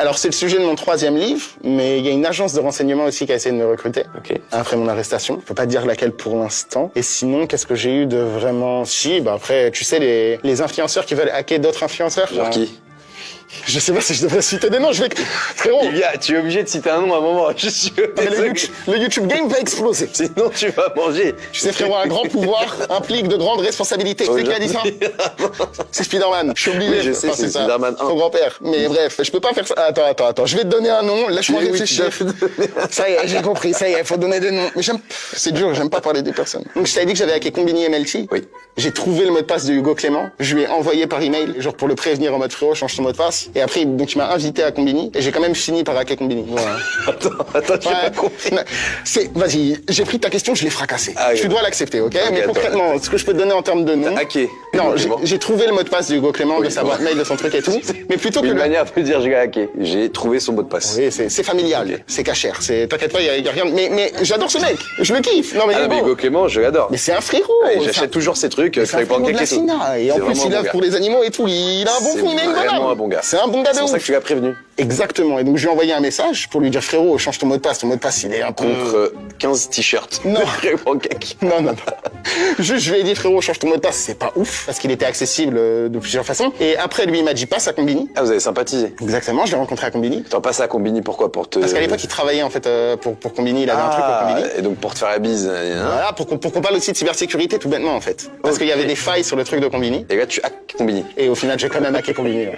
Alors c'est le sujet de mon 3e livre, mais il y a une agence de renseignement aussi qui a essayé de me recruter. Ok. Après mon arrestation. Je peux pas dire laquelle pour l'instant. Et sinon, qu'est-ce que j'ai eu de vraiment... Si, bah après, tu sais, les influenceurs qui veulent hacker d'autres influenceurs. Genre qui? Je sais pas si je devrais citer des noms, Frérot, Les gars, tu es obligé de citer un nom à un moment. Je suis mais le YouTube game va exploser. Sinon, tu vas manger. Tu sais, frérot, un grand pouvoir implique de grandes responsabilités. C'est qui a dit ça? C'est Spider-Man. Je suis obligé. Oui, je sais, Enfin, c'est ça. Spider-Man 1. Son grand-père. Mais bref, je peux pas faire ça. Attends. Je vais te donner un nom. Laisse-moi Oui, réfléchir. Ça y est, j'ai compris. Ça y est, faut donner des noms. Mais c'est dur, j'aime pas parler des personnes. Donc, je t'avais dit que j'avais hacké Combini MLT. Oui. J'ai trouvé le mot de passe de Hugo Clément. Je lui ai envoyé par email, genre pour le prévenir en mode frérot, change ton mot de passe. Et après, donc, il m'a invité à Combini. Et j'ai quand même fini par hacker Combini. Voilà. Attends, j'ai pas compris. Vas-y, j'ai pris ta question, je l'ai fracassé. Ah, tu dois l'accepter, ok? Mais attends. concrètement, ce que je peux te donner en termes de nom... Hacké. Non, Hugo Clément. j'ai trouvé le mot de passe de Hugo Clément, de sa boîte mail, de son truc et tout. Mais plutôt que Une manière de dire j'ai hacké. J'ai trouvé son mot de passe. Oui, c'est familial, Ok. c'est cachère. T'inquiète pas, y a rien... Mais j'adore ce mec, je le kiffe. Non, mais, Ah non, mais Hugo Clément, je l'adore. mais c'est un frérot. Ouais, c'est J'achète toujours ces trucs, un frais frérot de pancakes la et tout. Sina. Et en C'est plus, vraiment il un bon œuvre gars. pour les animaux et tout. Il a un bon C'est fond, il a une bonne vraiment âme. un bon gars. C'est un bon gars de C'est pour ça ouf. que tu l'as prévenu. Exactement. Et donc, je lui ai envoyé un message pour lui dire, frérot, change ton mot de passe. Ton mot de passe, il est un peu... Contre 15 t-shirts. Non. De frais pancakes. Non. Juste, je lui ai dit, frérot, change ton mot de passe. C'est pas ouf, parce qu'il était accessible de plusieurs façons. Et après, lui, il m'a dit, passe à Combini. Ah, vous avez sympathisé. Exactement, je l'ai rencontré à Combini. T'en passes à Combini, pourquoi? Pour te... Parce qu'à l'époque, il travaillait, en fait, pour Combini. Il avait un truc pour Combini. Et donc pour te faire la bise. Hein. Voilà, pour qu'on parle aussi de cybersécurité, tout bêtement, en fait. Parce qu'il y avait des failles sur le truc de Combini. Et là, tu hackes Combini. Et au final, j'ai quand même hacké Combini. Ouais.